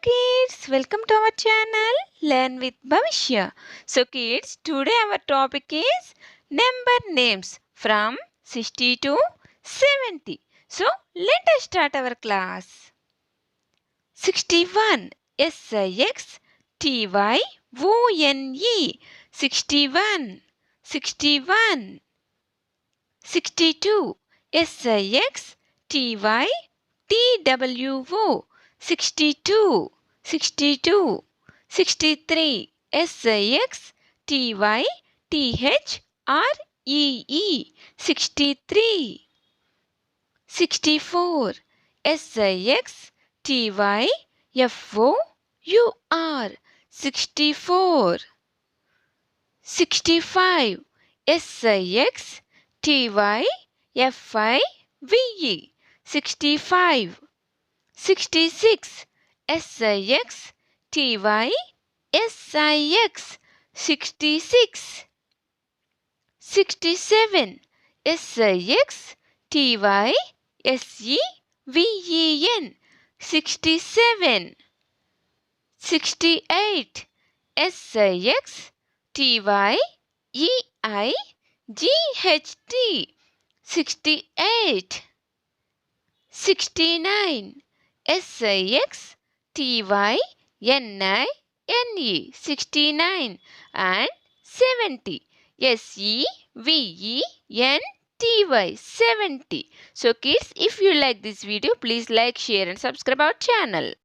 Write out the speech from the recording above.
kids, welcome to our channel Learn with Bhavishya. So kids, today our topic is number names from 60 to 70. So let us start our class. 61 SIXTYONE 61 61. 62 SIXTYTWO 62 62. 63 SIXTYTHREE 63. 64 SIXTYFOUR 64. 65 SIXTYFIVE 65. 66 SIXTYSIX 66. 67 SIXTYSEVEN 67. 68 SIXTYEIGHT 68. 69 SIXTYNINE 69 and 70 SEVENTY 70. So kids, if you like this video, please like, share and subscribe our channel.